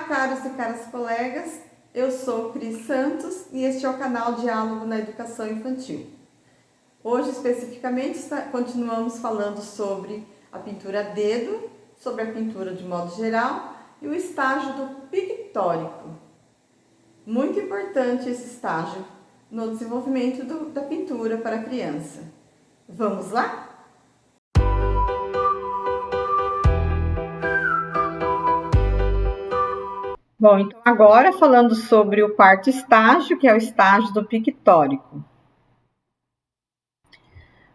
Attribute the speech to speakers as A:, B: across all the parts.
A: caros e caras colegas, eu sou Cris Santos e este é o canal Diálogo na Educação Infantil. Hoje, especificamente, continuamos falando sobre a pintura a dedo, sobre a pintura de modo geral e o estágio do pictórico. Muito importante esse estágio no desenvolvimento da pintura para a criança. Vamos lá? Bom, então agora falando sobre o quarto estágio, que é o estágio do pictórico.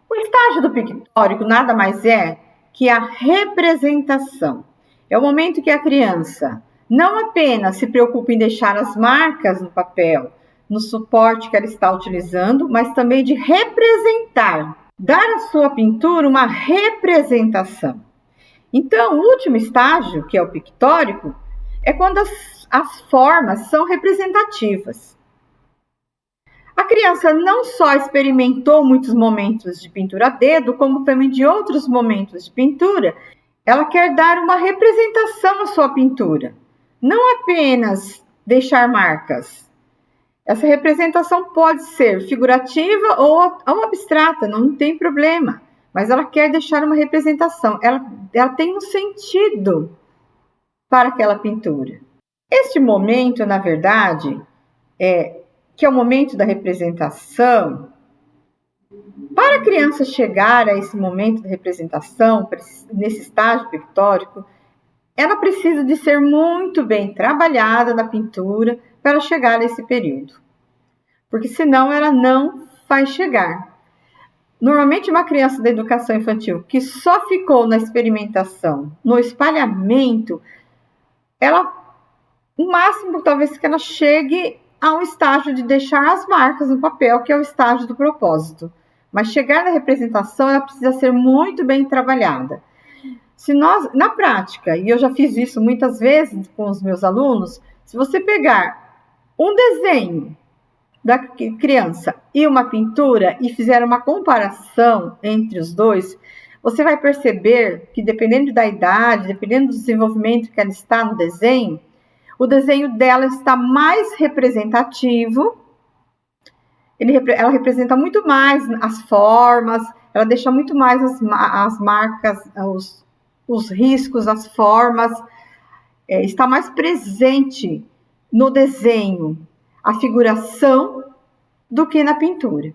A: O estágio do pictórico nada mais é que a representação. É o momento que a criança não apenas se preocupa em deixar as marcas no papel, no suporte que ela está utilizando, mas também de representar, dar à sua pintura uma representação. Então, o último estágio, que é o pictórico, é quando as formas são representativas. A criança não só experimentou muitos momentos de pintura a dedo, como também de outros momentos de pintura. Ela quer dar uma representação à sua pintura, não apenas deixar marcas. Essa representação pode ser figurativa ou abstrata, não tem problema, mas ela quer deixar uma representação, ela tem um sentido para aquela pintura. Este momento, na verdade, que é o momento da representação, para a criança chegar a esse momento da representação, nesse estágio pictórico, ela precisa de ser muito bem trabalhada na pintura para chegar a esse período, porque senão ela não vai chegar. Normalmente uma criança da educação infantil que só ficou na experimentação, no espalhamento, o máximo talvez que ela chegue a um estágio de deixar as marcas no papel, que é o estágio do propósito. Mas chegar na representação, ela precisa ser muito bem trabalhada. Se nós, na prática, e eu já fiz isso muitas vezes com os meus alunos, se você pegar um desenho da criança e uma pintura e fizer uma comparação entre os dois, você vai perceber que dependendo da idade, dependendo do desenvolvimento que ela está no desenho, o desenho dela está mais representativo, ela representa muito mais as formas, ela deixa muito mais as marcas, os riscos, as formas, está mais presente no desenho a figuração do que na pintura.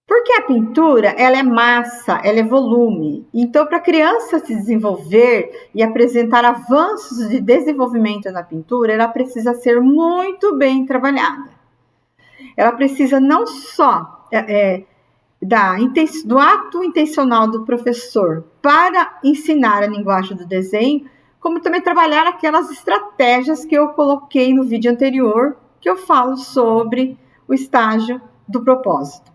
A: Porque a pintura, ela é massa, ela é volume. Então, para a criança se desenvolver e apresentar avanços de desenvolvimento na pintura, ela precisa ser muito bem trabalhada. Ela precisa não só do ato intencional do professor para ensinar a linguagem do desenho, como também trabalhar aquelas estratégias que eu coloquei no vídeo anterior, que eu falo sobre o estágio do propósito.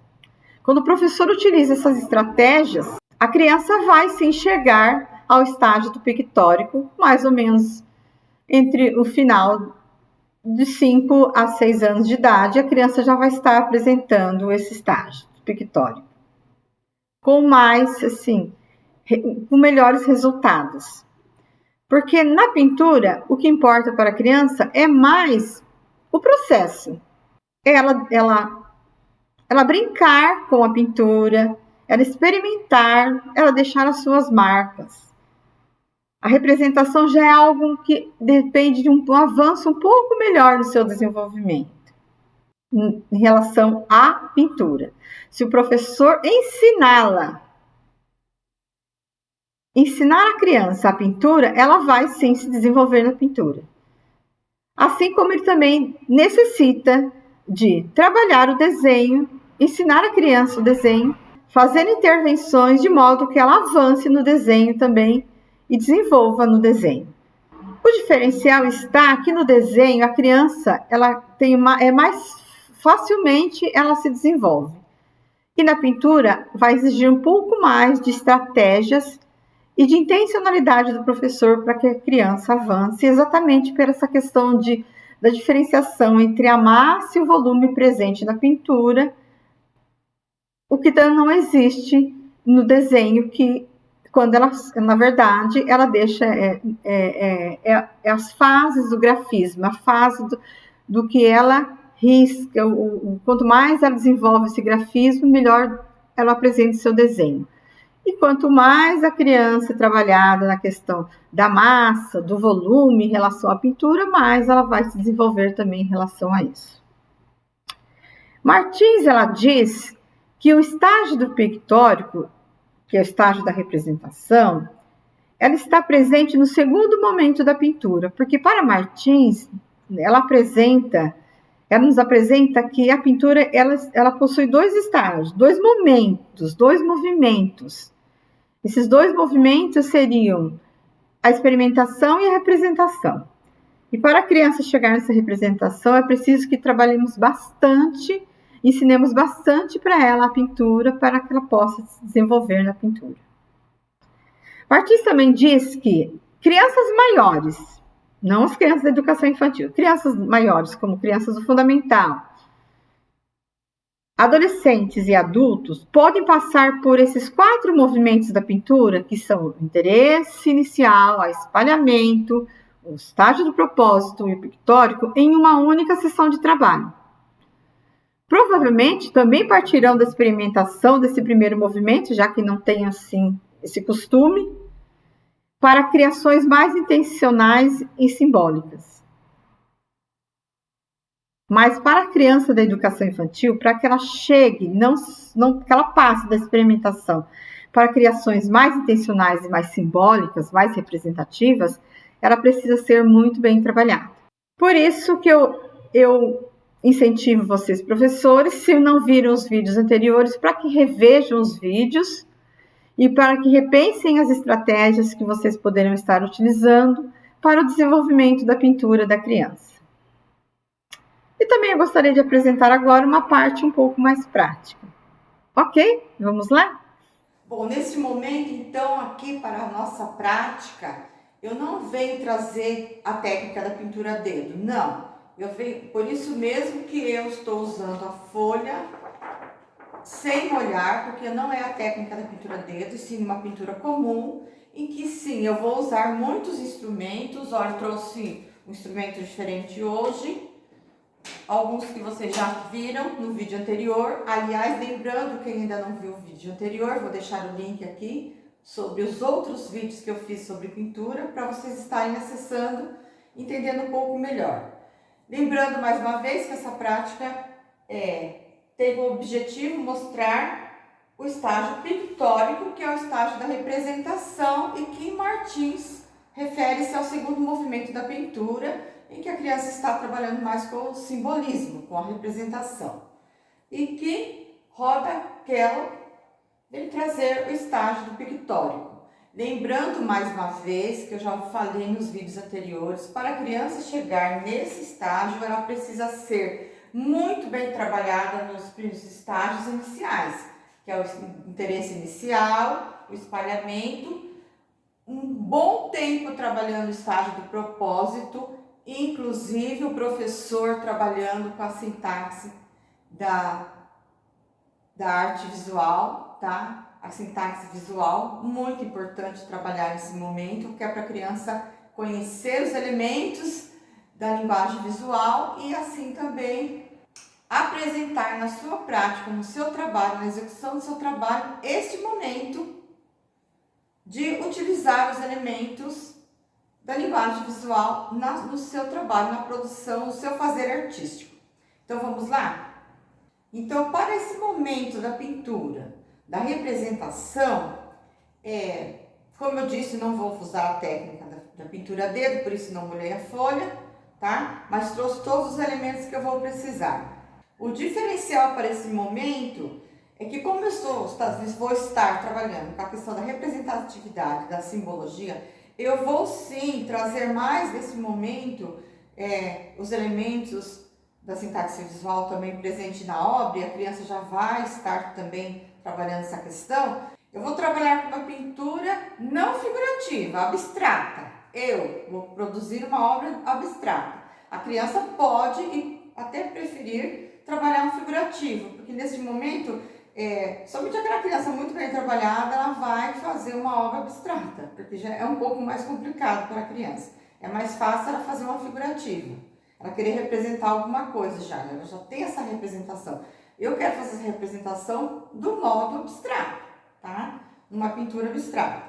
A: Quando o professor utiliza essas estratégias, a criança vai se enxergar ao estágio do pictórico, mais ou menos entre o final de 5 a 6 anos de idade, a criança já vai estar apresentando esse estágio do pictórico. Com com melhores resultados. Porque na pintura, o que importa para a criança é mais o processo. Ela brincar com a pintura, ela experimentar, ela deixar as suas marcas. A representação já é algo que depende de um avanço um pouco melhor no seu desenvolvimento em relação à pintura. Se o professor ensinar a criança a pintura, ela vai sim se desenvolver na pintura. Assim como ele também necessita de trabalhar o desenho, ensinar a criança o desenho, fazer intervenções de modo que ela avance no desenho também e desenvolva no desenho. O diferencial está que no desenho a criança mais facilmente ela se desenvolve. E na pintura vai exigir um pouco mais de estratégias e de intencionalidade do professor para que a criança avance exatamente por essa questão da diferenciação entre a massa e o volume presente na pintura, o que não existe no desenho quando ela, na verdade, ela deixa as fases do grafismo, a fase do que ela risca. Quanto mais ela desenvolve esse grafismo, melhor ela apresenta o seu desenho. E quanto mais a criança é trabalhada na questão da massa, do volume em relação à pintura, mais ela vai se desenvolver também em relação a isso. Martins, ela diz que o estágio do pictórico, que é o estágio da representação, ela está presente no segundo momento da pintura, porque para Martins, ela nos apresenta que a pintura ela possui dois estágios, dois momentos, dois movimentos. Esses dois movimentos seriam a experimentação e a representação. E para a criança chegar nessa representação, é preciso que trabalhemos bastante, ensinemos bastante para ela a pintura, para que ela possa se desenvolver na pintura. Martins também diz que crianças maiores, não as crianças da educação infantil, crianças maiores, como crianças do fundamental, adolescentes e adultos, podem passar por esses 4 movimentos da pintura, que são o interesse inicial, o espalhamento, o estágio do propósito e o pictórico, em uma única sessão de trabalho. Provavelmente também partirão da experimentação desse primeiro movimento, já que não tem assim esse costume, para criações mais intencionais e simbólicas. Mas para a criança da educação infantil, para que ela chegue, que ela passe da experimentação para criações mais intencionais e mais simbólicas, mais representativas, ela precisa ser muito bem trabalhada. Por isso que eu incentivo vocês, professores, se não viram os vídeos anteriores, para que revejam os vídeos e para que repensem as estratégias que vocês poderão estar utilizando para o desenvolvimento da pintura da criança. E também eu gostaria de apresentar agora uma parte um pouco mais prática. Ok? Vamos lá?
B: Bom, nesse momento, então, aqui para a nossa prática, eu não venho trazer a técnica da pintura a dedo, não. Eu venho, por isso mesmo que eu estou usando a folha sem molhar, porque não é a técnica da pintura a dedo, e sim uma pintura comum, em que sim, eu vou usar muitos instrumentos. Olha, eu trouxe um instrumento diferente hoje, alguns que vocês já viram no vídeo anterior. Aliás, lembrando, quem ainda não viu o vídeo anterior, vou deixar o link aqui sobre os outros vídeos que eu fiz sobre pintura, para vocês estarem acessando, entendendo um pouco melhor. Lembrando mais uma vez que essa prática tem o objetivo mostrar o estágio pictórico, que é o estágio da representação, e que Martins refere-se ao segundo movimento da pintura, em que a criança está trabalhando mais com o simbolismo, com a representação. E que Roda Kell vem trazer o estágio do pictórico. Lembrando mais uma vez, que eu já falei nos vídeos anteriores, para a criança chegar nesse estágio, ela precisa ser muito bem trabalhada nos primeiros estágios iniciais, que é o interesse inicial, o espalhamento, um bom tempo trabalhando o estágio do propósito, inclusive o professor trabalhando com a sintaxe da arte visual, tá? A sintaxe visual, muito importante trabalhar nesse momento, que é para a criança conhecer os elementos da linguagem visual e assim também apresentar na sua prática, no seu trabalho, na execução do seu trabalho, este momento de utilizar os elementos da linguagem visual no seu trabalho, na produção, no seu fazer artístico. Então vamos lá? Então, para esse momento da pintura, da representação, como eu disse, não vou usar a técnica da pintura a dedo, por isso não molhei a folha, tá? Mas trouxe todos os elementos que eu vou precisar. O diferencial para esse momento é que, como eu vou estar trabalhando com a questão da representatividade, da simbologia, eu vou sim trazer mais nesse momento os elementos da sintaxe visual também presente na obra, e a criança já vai estar também trabalhando essa questão. Eu vou trabalhar com uma pintura não figurativa, abstrata. Eu vou produzir uma obra abstrata. A criança pode e até preferir trabalhar um figurativo, porque nesse momento Somente aquela criança muito bem trabalhada, ela vai fazer uma obra abstrata, porque já é um pouco mais complicado para a criança. É mais fácil ela fazer uma figurativa, ela querer representar alguma coisa já, né? Ela já tem essa representação. Eu quero fazer essa representação do modo abstrato, tá? Uma pintura abstrata.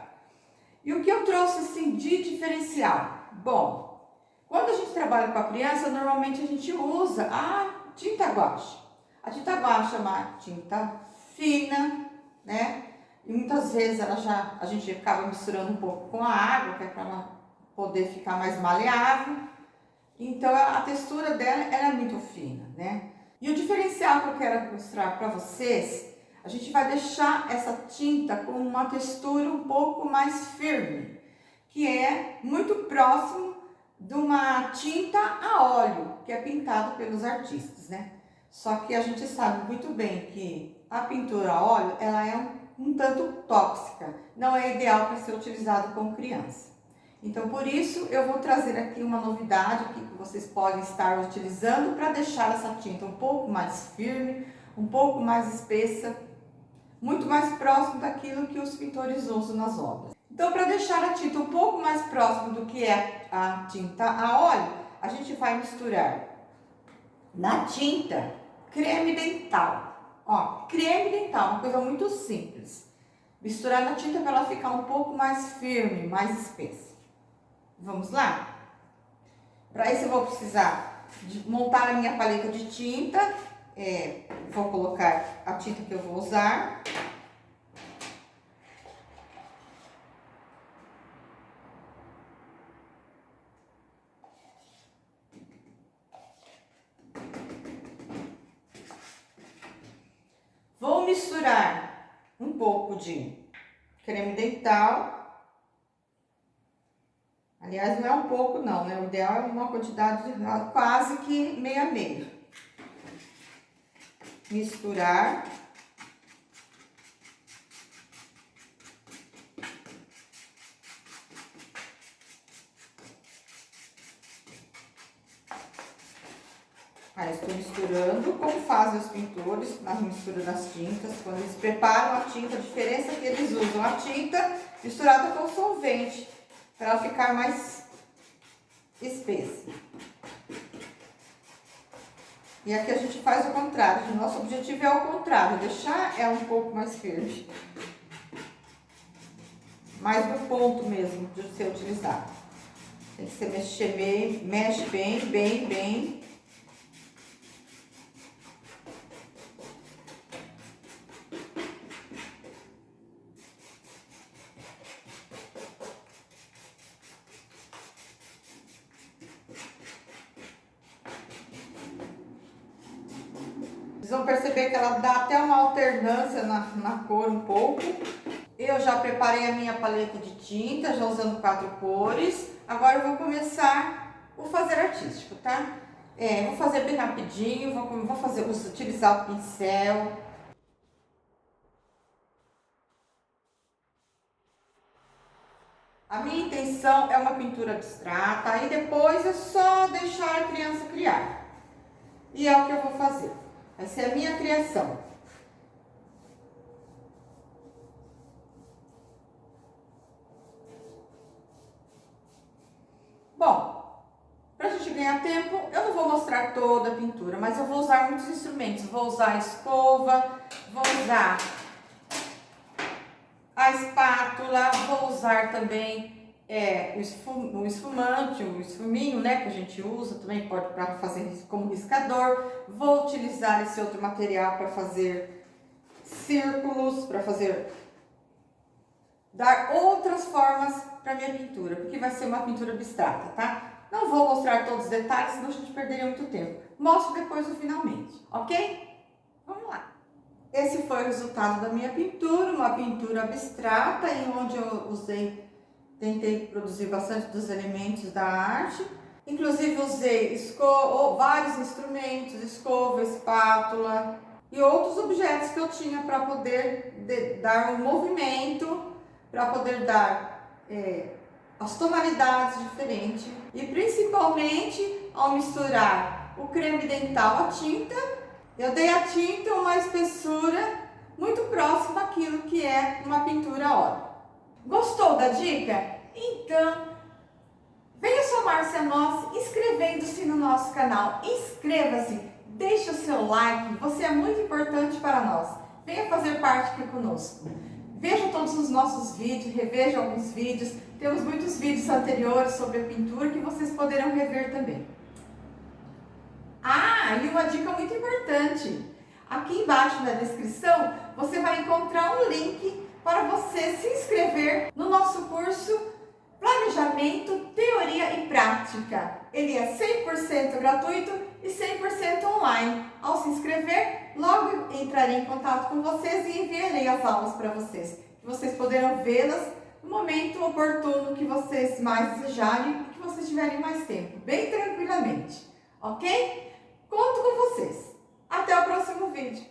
B: E o que eu trouxe assim de diferencial? Bom, quando a gente trabalha com a criança, normalmente a gente usa a tinta guache. A tinta guache é uma tinta fina, né? E muitas vezes a gente acaba misturando um pouco com a água, que é para ela poder ficar mais maleável. Então a textura dela é muito fina, né? E o diferencial que eu quero mostrar para vocês, a gente vai deixar essa tinta com uma textura um pouco mais firme, que é muito próximo de uma tinta a óleo, que é pintado pelos artistas, né? Só que a gente sabe muito bem que a pintura a óleo, ela é um tanto tóxica, não é ideal para ser utilizado com criança. Então, por isso, eu vou trazer aqui uma novidade que vocês podem estar utilizando para deixar essa tinta um pouco mais firme, um pouco mais espessa, muito mais próximo daquilo que os pintores usam nas obras. Então, para deixar a tinta um pouco mais próximo do que é a tinta a óleo, a gente vai misturar na tinta creme dental. Ó, creme dental, uma coisa muito simples. Misturar na tinta para ela ficar um pouco mais firme, mais espessa. Vamos lá? Para isso eu vou precisar montar a minha paleta de tinta. Vou colocar a tinta que eu vou usar. Vou misturar um pouco de creme dental. Aliás, não é um pouco não, né? O ideal é uma quantidade quase que meio a meio. Misturar. Aí estou misturando, como fazem os pintores na mistura das tintas, quando eles preparam a tinta, a diferença é que eles usam a tinta misturada com solvente, para ela ficar mais espessa. E aqui a gente faz o contrário, o nosso objetivo é o contrário, deixar ela um pouco mais firme. Mais no ponto mesmo de ser utilizado. Tem que ser mexer bem, mexe bem. Vocês vão perceber que ela dá até uma alternância na cor um pouco. Eu já preparei a minha paleta de tinta, já usando 4 cores. Agora eu vou começar o fazer artístico, tá? Vou fazer bem rapidinho, vou utilizar o pincel. A minha intenção é uma pintura abstrata, aí depois é só deixar a criança criar. E é o que eu vou fazer. Vai ser a minha criação. Bom, para a gente ganhar tempo, eu não vou mostrar toda a pintura, mas eu vou usar muitos instrumentos. Vou usar a escova, vou usar a espátula, vou usar também o esfumante, o esfuminho, né, que a gente usa também, pode para fazer como riscador. Vou utilizar esse outro material para fazer círculos, para dar outras formas para minha pintura, porque vai ser uma pintura abstrata, tá? Não vou mostrar todos os detalhes, senão a gente perderia muito tempo. Mostro depois no finalmente, ok? Vamos lá. Esse foi o resultado da minha pintura, uma pintura abstrata, em onde eu tentei produzir bastante dos elementos da arte. Inclusive usei vários instrumentos, escova, espátula e outros objetos que eu tinha para poder dar um movimento, para poder dar as tonalidades diferentes. E principalmente ao misturar o creme dental à tinta, eu dei à tinta uma espessura muito próximo àquilo que é uma pintura a óleo. Gostou da dica? Então, venha somar-se a nós inscrevendo-se no nosso canal. Inscreva-se, deixe o seu like, você é muito importante para nós. Venha fazer parte aqui conosco. Veja todos os nossos vídeos, reveja alguns vídeos. Temos muitos vídeos anteriores sobre a pintura que vocês poderão rever também. E uma dica muito importante. Aqui embaixo na descrição, você vai encontrar um link para você se inscrever no nosso curso Planejamento, Teoria e Prática. Ele é 100% gratuito e 100% online. Ao se inscrever, logo entrarei em contato com vocês e enviarei as aulas para vocês. Que vocês poderão vê-las no momento oportuno que vocês mais desejarem e que vocês tiverem mais tempo, bem tranquilamente. Ok? Conto com vocês. Até o próximo vídeo.